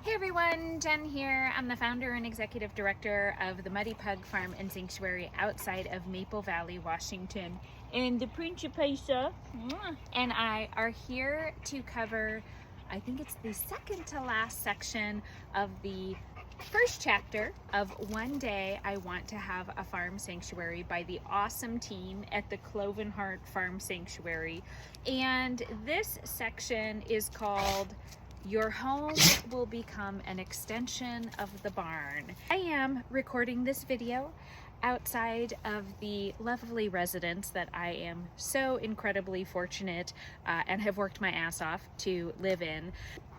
Hey everyone, Jen here. I'm the founder and executive director of the Muddy Pug Farm and Sanctuary outside of Maple Valley, Washington. And the Principessa and I are here to cover, I think it's the second to last section of the first chapter of One Day I Want to Have a Farm Sanctuary by the awesome team at the Cloven Heart Farm Sanctuary. And this section is called Your Home Will Become an Extension of the Barn. I am recording this video outside of the lovely residence that I am so incredibly fortunate and have worked my ass off to live in.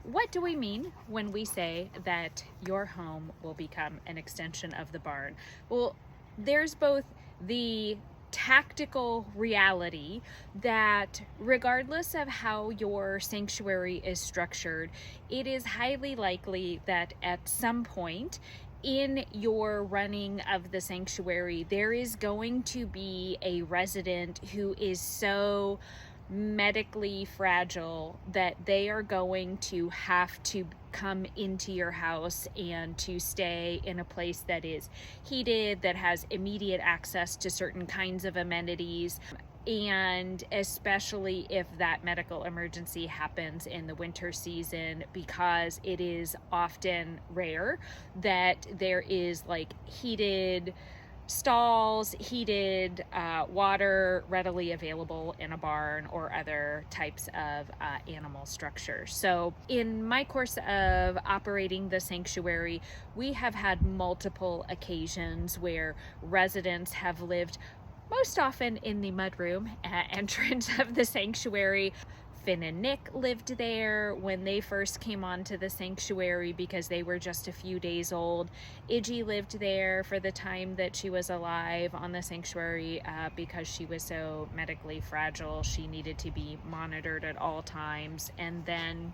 What do we mean when we say that your home will become an extension of the barn? Well, there's both the tactical reality that regardless of how your sanctuary is structured, it is highly likely that at some point in your running of the sanctuary, there is going to be a resident who is so medically fragile that they are going to have to come into your house and to stay in a place that is heated, that has immediate access to certain kinds of amenities. And especially if that medical emergency happens in the winter season, because it is often rare that there is like heated stalls, heated water readily available in a barn or other types of animal structures. So in my course of operating the sanctuary, we have had multiple occasions where residents have lived most often in the mudroom entrance of the sanctuary. Finn and Nick lived there when they first came onto the sanctuary because they were just a few days old. Iggy lived there for the time that she was alive on the sanctuary because she was so medically fragile. She needed to be monitored at all times. And then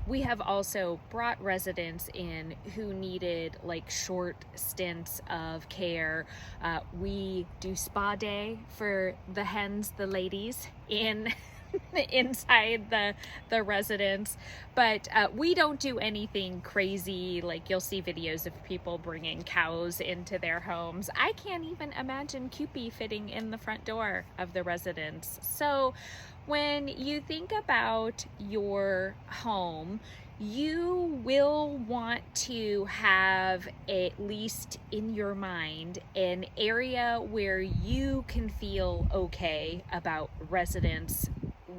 we have also brought residents in who needed like short stints of care. We do spa day for the hens, the ladies in inside the residence, but we don't do anything crazy. Like you'll see videos of people bringing cows into their homes. I can't even imagine Cupie fitting in the front door of the residence. So when you think about your home, you will want to have, at least in your mind, an area where you can feel okay about residents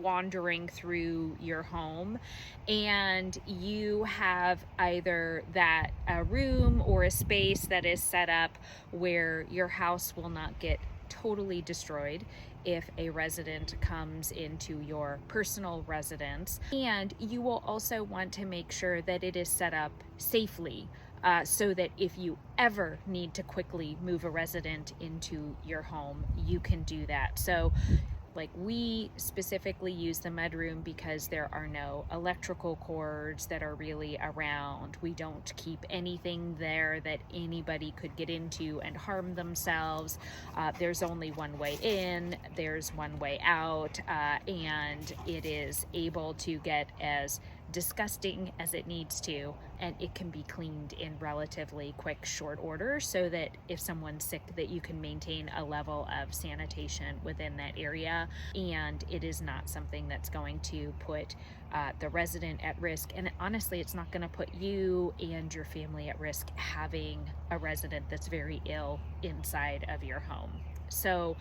wandering through your home, and you have either that a room or a space that is set up where your house will not get totally destroyed if a resident comes into your personal residence. And you will also want to make sure that it is set up safely so that if you ever need to quickly move a resident into your home, you can do that. So like we specifically use the mudroom because there are no electrical cords that are really around. We don't keep anything there that anybody could get into and harm themselves. There's only one way in, there's one way out, and it is able to get as disgusting as it needs to, and it can be cleaned in relatively quick, short order, so that if someone's sick, that you can maintain a level of sanitation within that area, and it is not something that's going to put the resident at risk. And honestly, it's not going to put you and your family at risk having a resident that's very ill inside of your home. So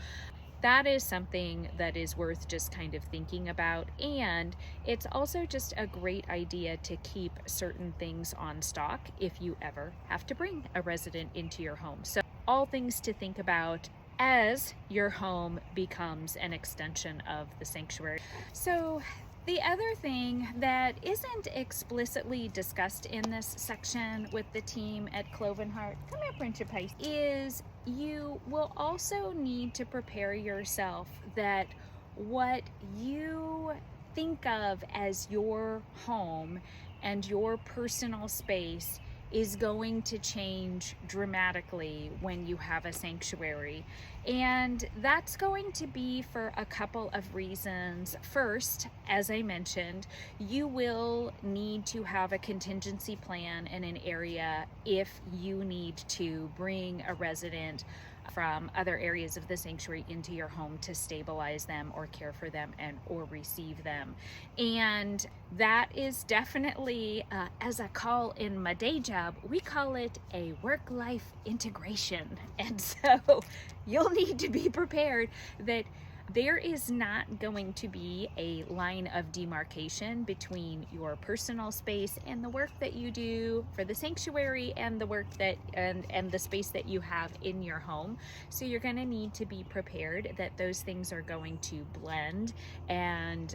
that is something that is worth just kind of thinking about. And it's also just a great idea to keep certain things on stock if you ever have to bring a resident into your home. So all things to think about as your home becomes an extension of the sanctuary. So the other thing that isn't explicitly discussed in this section with the team at Cloven Heart, come here, Principessa, is you will also need to prepare yourself that what you think of as your home and your personal space is going to change dramatically when you have a sanctuary. And that's going to be for a couple of reasons. First, as I mentioned, you will need to have a contingency plan in an area if you need to bring a resident from other areas of the sanctuary into your home to stabilize them or care for them or receive them. And that is definitely, as a call in my day job, we call it a work-life integration. And so you'll need to be prepared that there is not going to be a line of demarcation between your personal space and the work that you do for the sanctuary and the work that and the space that you have in your home. So you're going to need to be prepared that those things are going to blend, and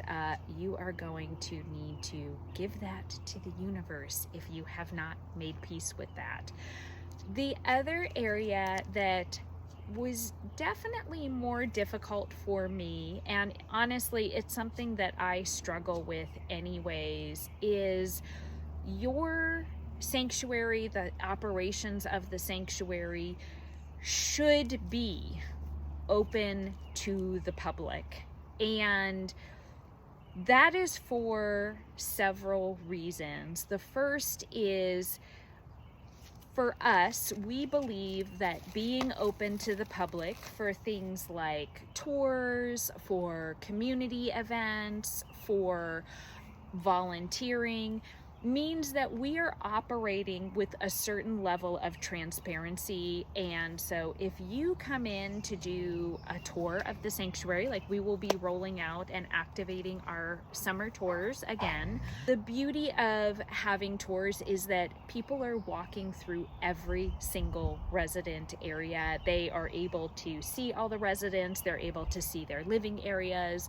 you are going to need to give that to the universe if you have not made peace with that. The other area that was definitely more difficult for me, and honestly it's something that I struggle with anyways, is your sanctuary, the operations of the sanctuary should be open to the public. And that is for several reasons. The first is, for us, we believe that being open to the public for things like tours, for community events, for volunteering, means that we are operating with a certain level of transparency. And so if you come in to do a tour of the sanctuary, like we will be rolling out and activating our summer tours again, the beauty of having tours is that people are walking through every single resident area. They are able to see all the residents, they're able to see their living areas.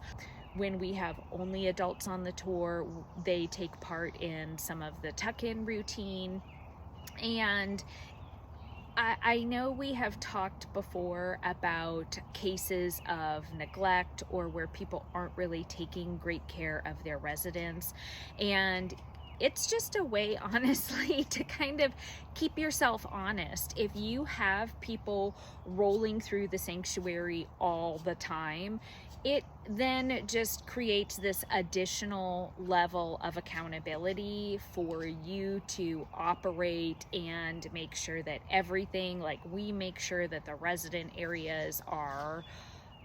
When we have only adults on the tour, they take part in some of the tuck-in routine. And I know we have talked before about cases of neglect or where people aren't really taking great care of their residents. And it's just a way, honestly, to kind of keep yourself honest. If you have people rolling through the sanctuary all the time, it then just creates this additional level of accountability for you to operate and make sure that everything, like we make sure that the resident areas are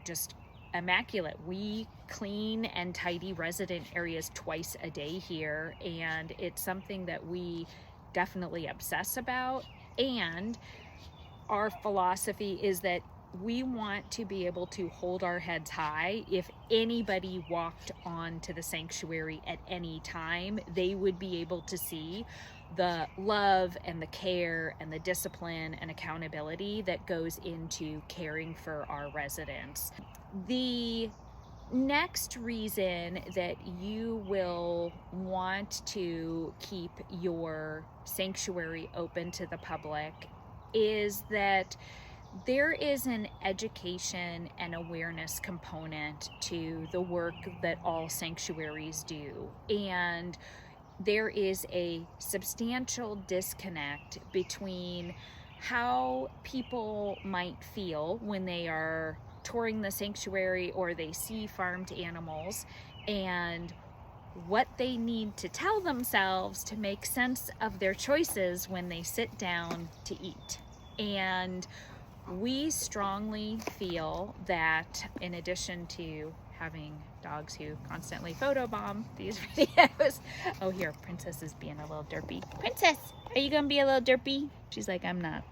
just immaculate. We clean and tidy resident areas twice a day here, and it's something that we definitely obsess about. And our philosophy is that we want to be able to hold our heads high. If anybody walked onto the sanctuary at any time, they would be able to see the love and the care and the discipline and accountability that goes into caring for our residents. The next reason that you will want to keep your sanctuary open to the public is that there is an education and awareness component to the work that all sanctuaries do. And there is a substantial disconnect between how people might feel when they are touring the sanctuary or they see farmed animals and what they need to tell themselves to make sense of their choices when they sit down to eat. And we strongly feel that in addition to having dogs who constantly photobomb these videos. Oh, here, Princess is being a little derpy. Princess, are you gonna be a little derpy? She's like, I'm not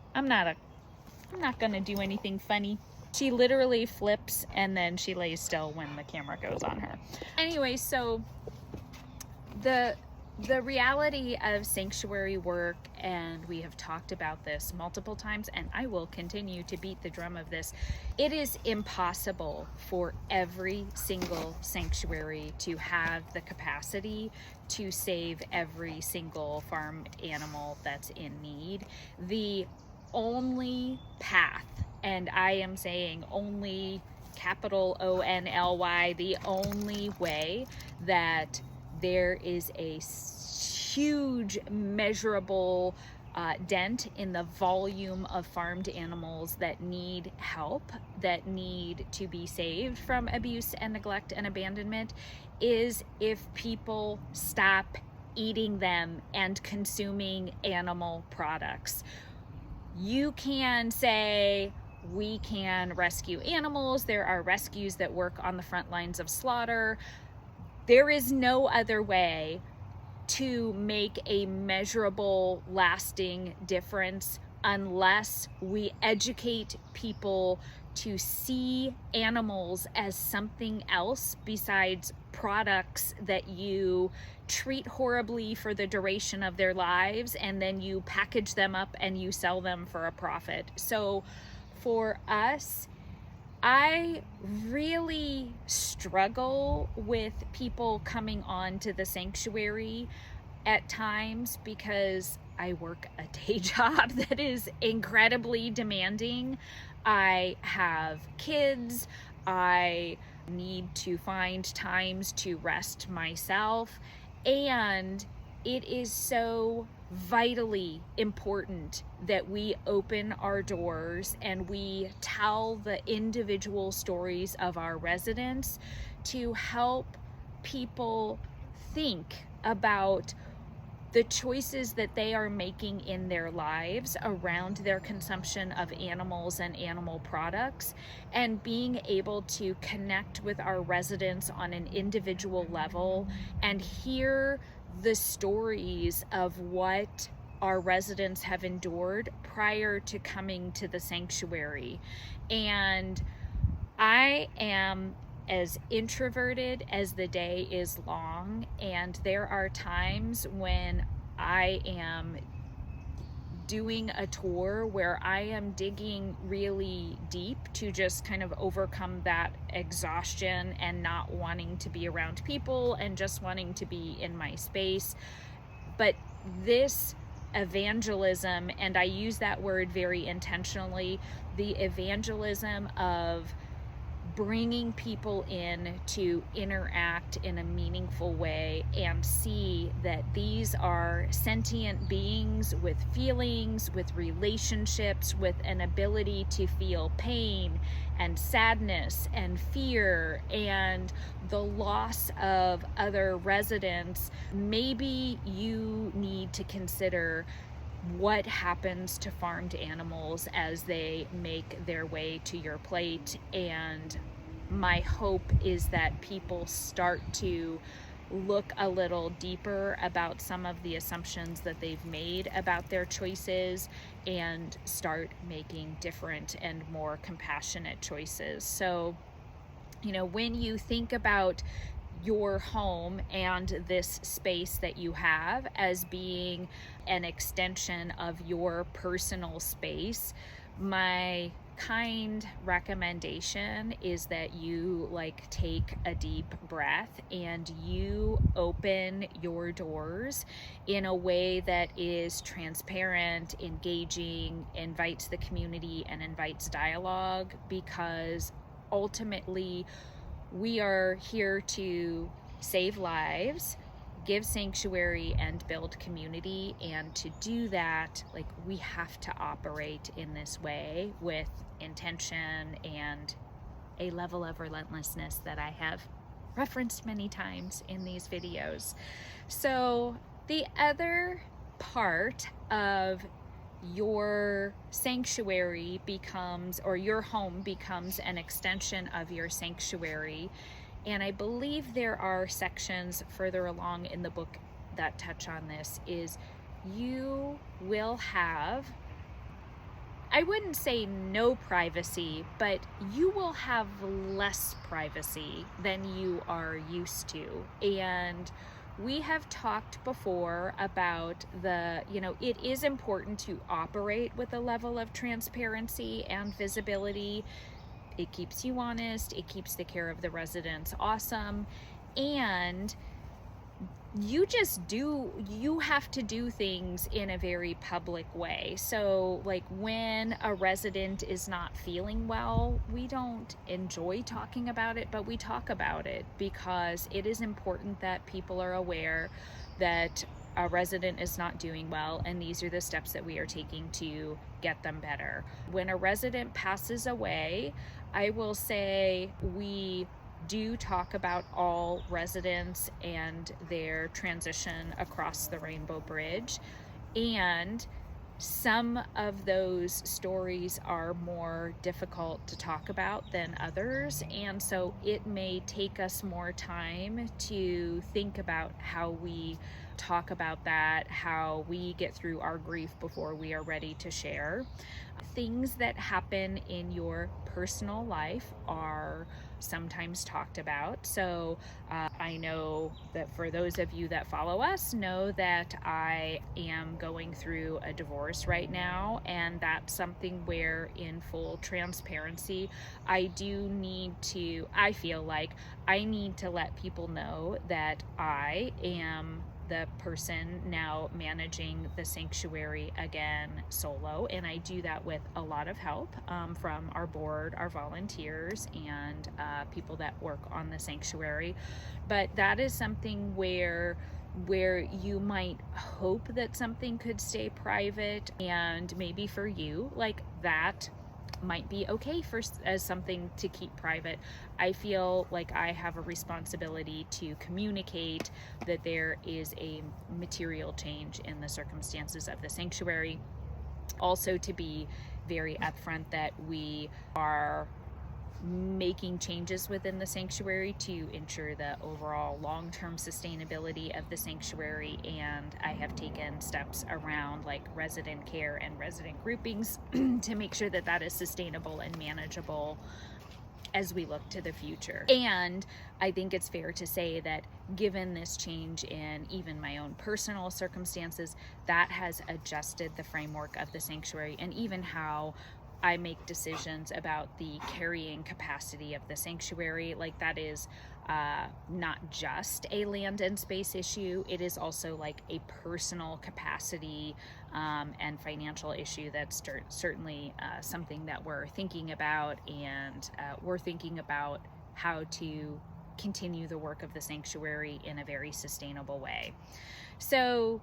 gonna do anything funny. She literally flips and then she lays still when the camera goes on her. Anyway, so the reality of sanctuary work, and we have talked about this multiple times, and I will continue to beat the drum of this, it is impossible for every single sanctuary to have the capacity to save every single farm animal that's in need. The only path, and I am saying only, capital ONLY, the only way that there is a huge, measurable dent in the volume of farmed animals that need help, that need to be saved from abuse and neglect and abandonment, is if people stop eating them and consuming animal products. You can say, we can rescue animals. There are rescues that work on the front lines of slaughter. There is no other way to make a measurable, lasting difference unless we educate people to see animals as something else besides products that you treat horribly for the duration of their lives, and then you package them up and you sell them for a profit. So for us, I really struggle with people coming on to the sanctuary at times because I work a day job that is incredibly demanding. I have kids. I need to find times to rest myself. And it is so vitally important that we open our doors and we tell the individual stories of our residents to help people think about the choices that they are making in their lives around their consumption of animals and animal products, and being able to connect with our residents on an individual level and hear the stories of what our residents have endured prior to coming to the sanctuary. And I am as introverted as the day is long, and there are times when I am doing a tour where I am digging really deep to just kind of overcome that exhaustion and not wanting to be around people and just wanting to be in my space. But this evangelism, and I use that word very intentionally, the evangelism of bringing people in to interact in a meaningful way and see that these are sentient beings with feelings, with relationships, with an ability to feel pain and sadness and fear and the loss of other residents. Maybe you need to consider what happens to farmed animals as they make their way to your plate. And my hope is that people start to look a little deeper about some of the assumptions that they've made about their choices and start making different and more compassionate choices. So, when you think about your home and this space that you have as being an extension of your personal space, my kind recommendation is that you take a deep breath and you open your doors in a way that is transparent, engaging, invites the community and invites dialogue, because ultimately we are here to save lives, give sanctuary, and build community. And to do that, we have to operate in this way with intention and a level of relentlessness that I have referenced many times in these videos. So the other part of your sanctuary becomes, or your home becomes, an extension of your sanctuary. And I believe there are sections further along in the book that touch on this, is you will have, I wouldn't say no privacy, but you will have less privacy than you are used to. And we have talked before about it is important to operate with a level of transparency and visibility. It keeps you honest, it keeps the care of the residents awesome, and you have to do things in a very public way. So when a resident is not feeling well, we don't enjoy talking about it, but we talk about it because it is important that people are aware that a resident is not doing well, and these are the steps that we are taking to get them better. When a resident passes away, I will say we do talk about all residents and their transition across the Rainbow Bridge, and some of those stories are more difficult to talk about than others, and so it may take us more time to think about how we talk about that, how we get through our grief before we are ready to share. Things that happen in your personal life are sometimes talked about. So I know that for those of you that follow us know that I am going through a divorce right now, and that's something where, in full transparency, I feel like I need to let people know that I am the person now managing the sanctuary again solo, and I do that with a lot of help from our board, our volunteers, and people that work on the sanctuary. But that is something where you might hope that something could stay private, and maybe for you, like, that might be okay as something to keep private. I feel like I have a responsibility to communicate that there is a material change in the circumstances of the sanctuary. Also, to be very upfront that we are making changes within the sanctuary to ensure the overall long-term sustainability of the sanctuary, and I have taken steps around like resident care and resident groupings to make sure that that is sustainable and manageable as we look to the future. And I think it's fair to say that given this change in even my own personal circumstances, that has adjusted the framework of the sanctuary and even how I make decisions about the carrying capacity of the sanctuary. Like, that is not just a land and space issue, it is also like a personal capacity and financial issue that's certainly something that we're thinking about, and we're thinking about how to continue the work of the sanctuary in a very sustainable way. So,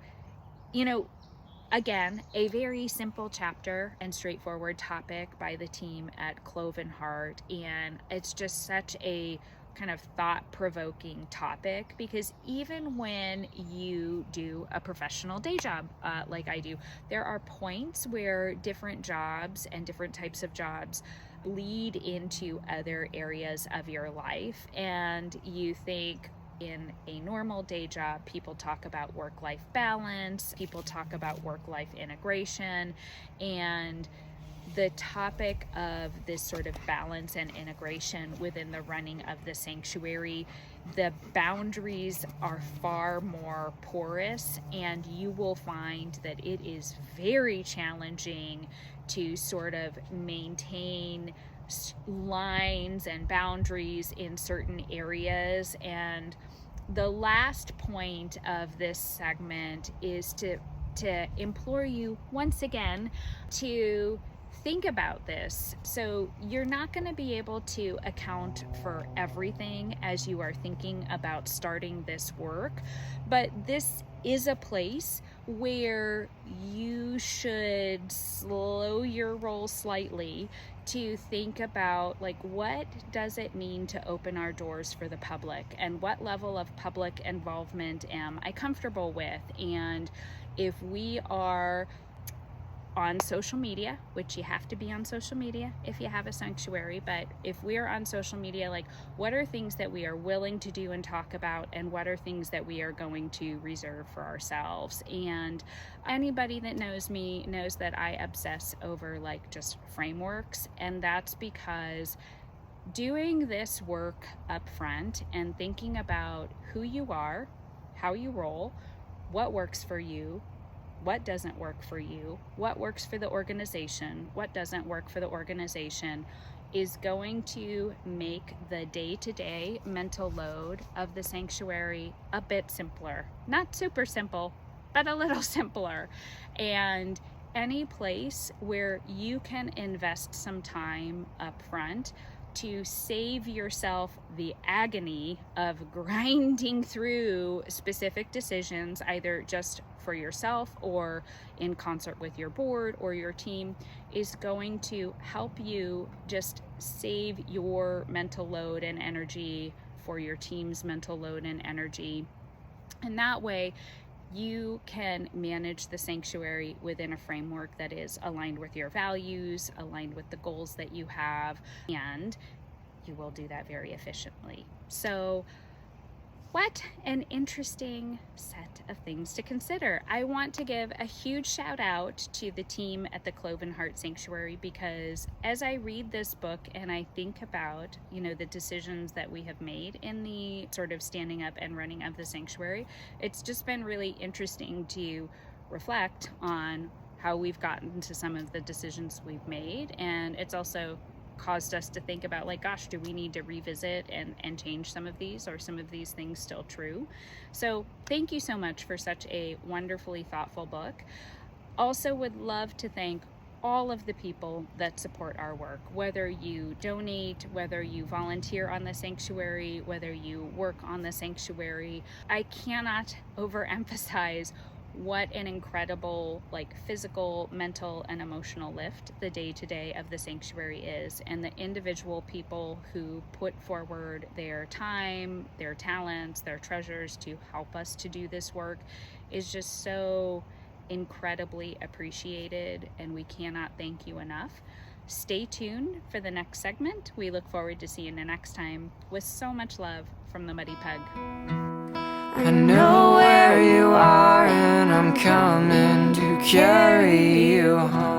again, a very simple chapter and straightforward topic by the team at Cloven Heart, and it's just such a kind of thought-provoking topic, because even when you do a professional day job like I do, there are points where different jobs and different types of jobs lead into other areas of your life, and you think, in a normal day job, people talk about work-life balance, people talk about work-life integration, and the topic of this sort of balance and integration within the running of the sanctuary, the boundaries are far more porous, and you will find that it is very challenging to sort of maintain lines and boundaries in certain areas. And the last point of this segment is to implore you once again to think about this. So you're not going to be able to account for everything as you are thinking about starting this work, but this is a place where you should slow your roll slightly to think about, like, what does it mean to open our doors for the public, and what level of public involvement am I comfortable with? And if we are on social media, which you have to be on social media if you have a sanctuary, but if we are on social media, like, what are things that we are willing to do and talk about, and what are things that we are going to reserve for ourselves? And anybody that knows me knows that I obsess over like just frameworks, and that's because doing this work up front and thinking about who you are, how you roll, what works for you, what doesn't work for you, what works for the organization, what doesn't work for the organization, is going to make the day-to-day mental load of the sanctuary a bit simpler. Not super simple, but a little simpler. And any place where you can invest some time up front to save yourself the agony of grinding through specific decisions, either just for yourself or in concert with your board or your team, is going to help you just save your mental load and energy for your team's mental load and energy. And that way, you can manage the sanctuary within a framework that is aligned with your values, aligned with the goals that you have, and you will do that very efficiently. So what an interesting set of things to consider. I want to give a huge shout out to the team at the Cloven Heart Sanctuary, because as I read this book and I think about, the decisions that we have made in the sort of standing up and running of the sanctuary, it's just been really interesting to reflect on how we've gotten to some of the decisions we've made. And it's also caused us to think about, like, gosh, do we need to revisit and change some of these? Or some of these things still true? So thank you so much for such a wonderfully thoughtful book. Also would love to thank all of the people that support our work, whether you donate, whether you volunteer on the sanctuary, whether you work on the sanctuary. I cannot overemphasize what an incredible, physical, mental, and emotional lift the day-to-day of the sanctuary is, and the individual people who put forward their time, their talents, their treasures to help us to do this work is just so incredibly appreciated, and we cannot thank you enough. Stay tuned for the next segment. We look forward to seeing you next time, with so much love from the Muddy Pug. I know where you are, and I'm coming to carry you home.